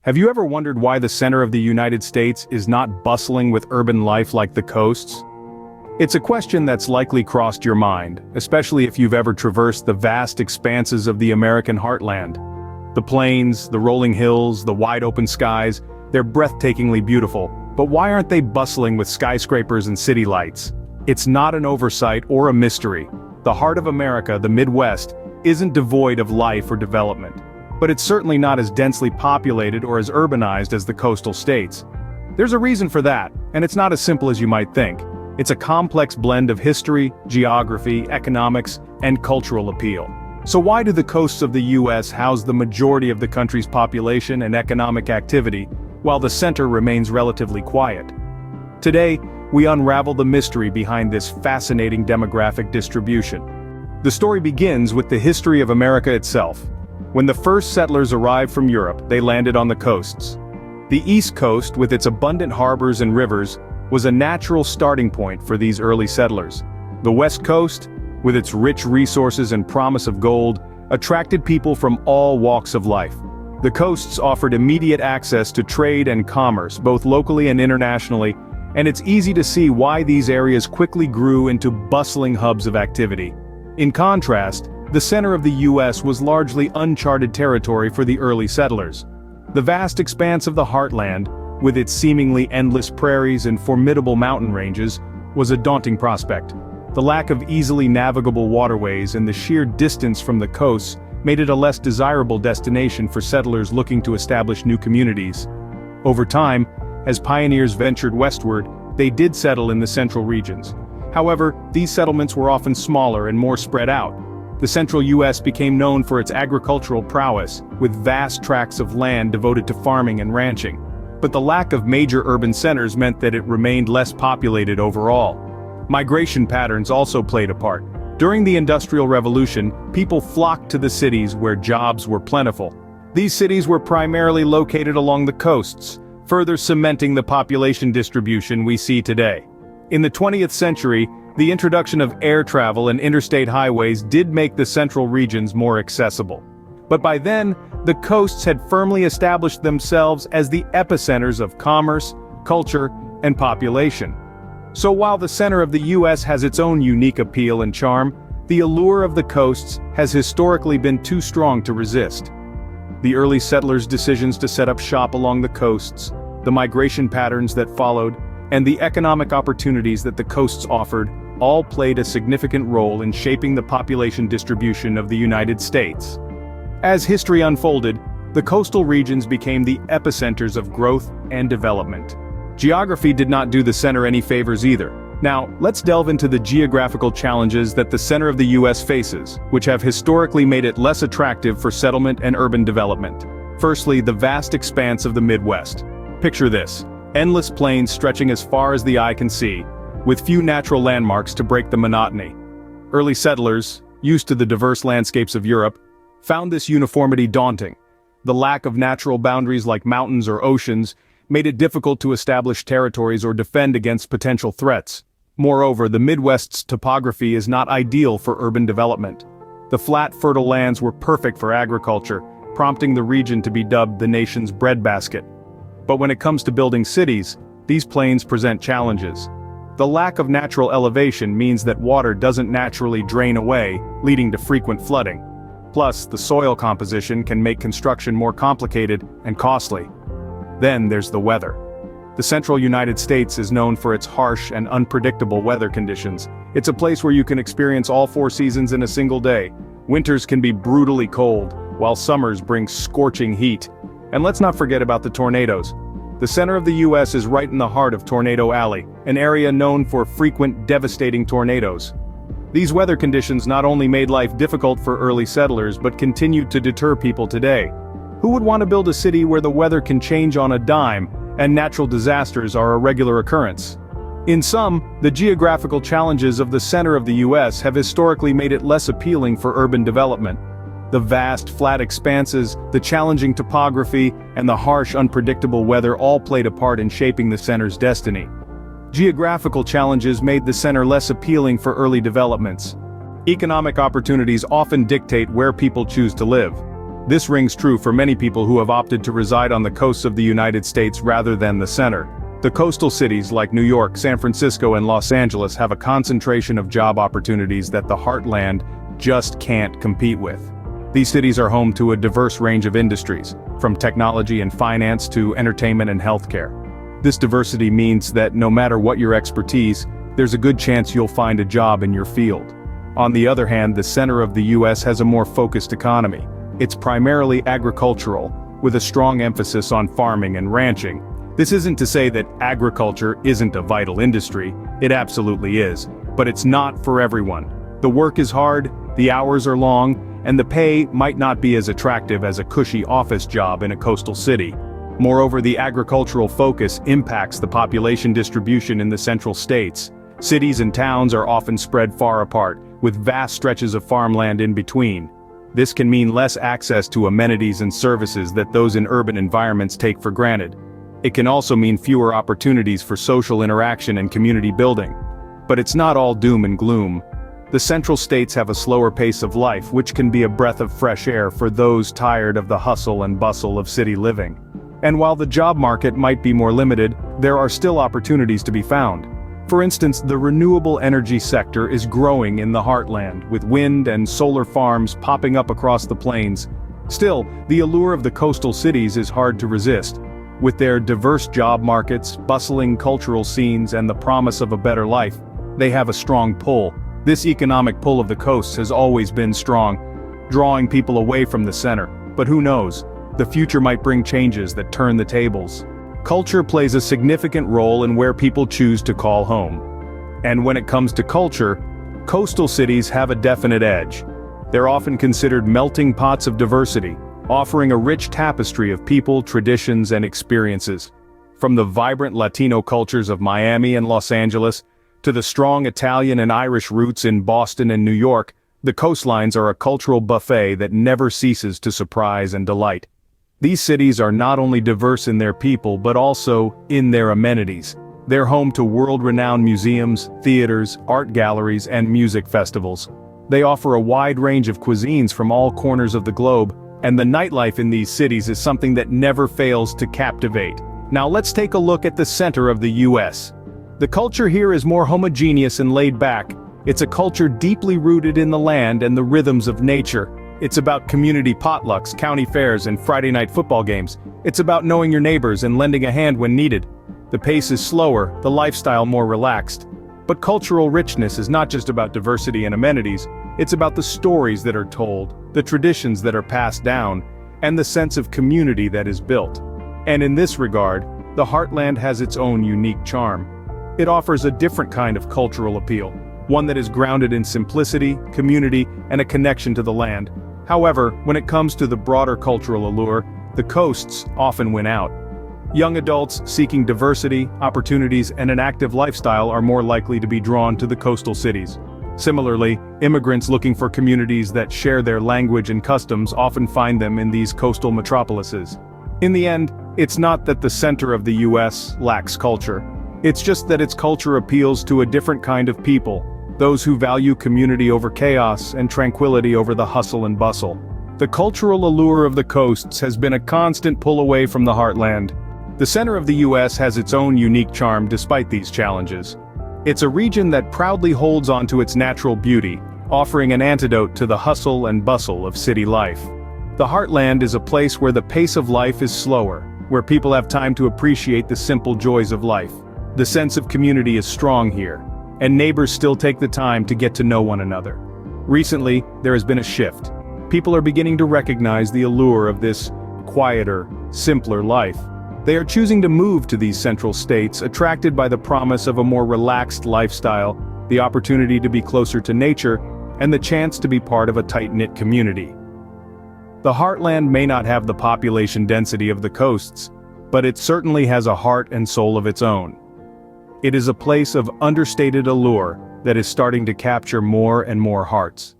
Have you ever wondered why the center of the United States is not bustling with urban life like the coasts? It's a question that's likely crossed your mind, especially if you've ever traversed the vast expanses of the American heartland. The plains, the rolling hills, the wide-open skies, they're breathtakingly beautiful, but why aren't they bustling with skyscrapers and city lights? It's not an oversight or a mystery. The heart of America, the Midwest, isn't devoid of life or development. But it's certainly not as densely populated or as urbanized as the coastal states. There's a reason for that, and it's not as simple as you might think. It's a complex blend of history, geography, economics, and cultural appeal. So why do the coasts of the US house the majority of the country's population and economic activity, while the center remains relatively quiet? Today, we unravel the mystery behind this fascinating demographic distribution. The story begins with the history of America itself. When the first settlers arrived from Europe, they landed on the coasts. The East Coast, with its abundant harbors and rivers, was a natural starting point for these early settlers. The West Coast, with its rich resources and promise of gold, attracted people from all walks of life. The coasts offered immediate access to trade and commerce, both locally and internationally, and it's easy to see why these areas quickly grew into bustling hubs of activity. In contrast, the center of the US was largely uncharted territory for the early settlers. The vast expanse of the heartland, with its seemingly endless prairies and formidable mountain ranges, was a daunting prospect. The lack of easily navigable waterways and the sheer distance from the coasts made it a less desirable destination for settlers looking to establish new communities. Over time, as pioneers ventured westward, they did settle in the central regions. However, these settlements were often smaller and more spread out. The central US became known for its agricultural prowess, with vast tracts of land devoted to farming and ranching. But the lack of major urban centers meant that it remained less populated overall. Migration patterns also played a part. During the Industrial Revolution, people flocked to the cities where jobs were plentiful. These cities were primarily located along the coasts, further cementing the population distribution we see today. In the 20th century, the introduction of air travel and interstate highways did make the central regions more accessible. But by then, the coasts had firmly established themselves as the epicenters of commerce, culture, and population. So while the center of the US has its own unique appeal and charm, the allure of the coasts has historically been too strong to resist. The early settlers' decisions to set up shop along the coasts, the migration patterns that followed, and the economic opportunities that the coasts offered all played a significant role in shaping the population distribution of the United States. As history unfolded, the coastal regions became the epicenters of growth and development. Geography did not do the center any favors either. Now, let's delve into the geographical challenges that the center of the US faces, which have historically made it less attractive for settlement and urban development. Firstly, the vast expanse of the Midwest. Picture this: endless plains stretching as far as the eye can see, with few natural landmarks to break the monotony. Early settlers, used to the diverse landscapes of Europe, found this uniformity daunting. The lack of natural boundaries like mountains or oceans made it difficult to establish territories or defend against potential threats. Moreover, the Midwest's topography is not ideal for urban development. The flat, fertile lands were perfect for agriculture, prompting the region to be dubbed the nation's breadbasket. But when it comes to building cities, these plains present challenges. The lack of natural elevation means that water doesn't naturally drain away, leading to frequent flooding. Plus, the soil composition can make construction more complicated and costly. Then there's the weather. The central United States is known for its harsh and unpredictable weather conditions. It's a place where you can experience all four seasons in a single day. Winters can be brutally cold, while summers bring scorching heat. And let's not forget about the tornadoes. The center of the US is right in the heart of Tornado Alley, an area known for frequent devastating tornadoes. These weather conditions not only made life difficult for early settlers but continued to deter people today. Who would want to build a city where the weather can change on a dime, and natural disasters are a regular occurrence? In sum, the geographical challenges of the center of the US have historically made it less appealing for urban development. The vast, flat expanses, the challenging topography, and the harsh, unpredictable weather all played a part in shaping the center's destiny. Geographical challenges made the center less appealing for early developments. Economic opportunities often dictate where people choose to live. This rings true for many people who have opted to reside on the coasts of the United States rather than the center. The coastal cities like New York, San Francisco, and Los Angeles have a concentration of job opportunities that the heartland just can't compete with. These cities are home to a diverse range of industries, from technology and finance to entertainment and healthcare. This diversity means that no matter what your expertise, there's a good chance you'll find a job in your field. On the other hand, the center of the US has a more focused economy. It's primarily agricultural, with a strong emphasis on farming and ranching. This isn't to say that agriculture isn't a vital industry, it absolutely is, but it's not for everyone. The work is hard, the hours are long, and the pay might not be as attractive as a cushy office job in a coastal city. Moreover, the agricultural focus impacts the population distribution in the central states. Cities and towns are often spread far apart, with vast stretches of farmland in between. This can mean less access to amenities and services that those in urban environments take for granted. It can also mean fewer opportunities for social interaction and community building. But it's not all doom and gloom. The central states have a slower pace of life, which can be a breath of fresh air for those tired of the hustle and bustle of city living. And while the job market might be more limited, there are still opportunities to be found. For instance, the renewable energy sector is growing in the heartland, with wind and solar farms popping up across the plains. Still, the allure of the coastal cities is hard to resist. With their diverse job markets, bustling cultural scenes, and the promise of a better life, they have a strong pull. This economic pull of the coasts has always been strong, drawing people away from the center. But who knows? The future might bring changes that turn the tables. Culture plays a significant role in where people choose to call home. And when it comes to culture, coastal cities have a definite edge. They're often considered melting pots of diversity, offering a rich tapestry of people, traditions, and experiences. From the vibrant Latino cultures of Miami and Los Angeles, to the strong Italian and Irish roots in Boston and New York, the coastlines are a cultural buffet that never ceases to surprise and delight. These cities are not only diverse in their people but also in their amenities. They're home to world-renowned museums, theaters, art galleries, and music festivals. They offer a wide range of cuisines from all corners of the globe, and the nightlife in these cities is something that never fails to captivate. Now let's take a look at the center of the US. The culture here is more homogeneous and laid back. It's a culture deeply rooted in the land and the rhythms of nature. It's about community potlucks, county fairs, and Friday night football games. It's about knowing your neighbors and lending a hand when needed. The pace is slower, the lifestyle more relaxed. But cultural richness is not just about diversity and amenities, it's about the stories that are told, the traditions that are passed down, and the sense of community that is built. And in this regard, the heartland has its own unique charm. It offers a different kind of cultural appeal, one that is grounded in simplicity, community, and a connection to the land. However, when it comes to the broader cultural allure, the coasts often win out. Young adults seeking diversity, opportunities, and an active lifestyle are more likely to be drawn to the coastal cities. Similarly, immigrants looking for communities that share their language and customs often find them in these coastal metropolises. In the end, it's not that the center of the US lacks culture. It's just that its culture appeals to a different kind of people, those who value community over chaos and tranquility over the hustle and bustle. The cultural allure of the coasts has been a constant pull away from the heartland. The center of the US has its own unique charm despite these challenges. It's a region that proudly holds on to its natural beauty, offering an antidote to the hustle and bustle of city life. The heartland is a place where the pace of life is slower, where people have time to appreciate the simple joys of life. The sense of community is strong here, and neighbors still take the time to get to know one another. Recently, there has been a shift. People are beginning to recognize the allure of this quieter, simpler life. They are choosing to move to these central states, attracted by the promise of a more relaxed lifestyle, the opportunity to be closer to nature, and the chance to be part of a tight-knit community. The heartland may not have the population density of the coasts, but it certainly has a heart and soul of its own. It is a place of understated allure that is starting to capture more and more hearts.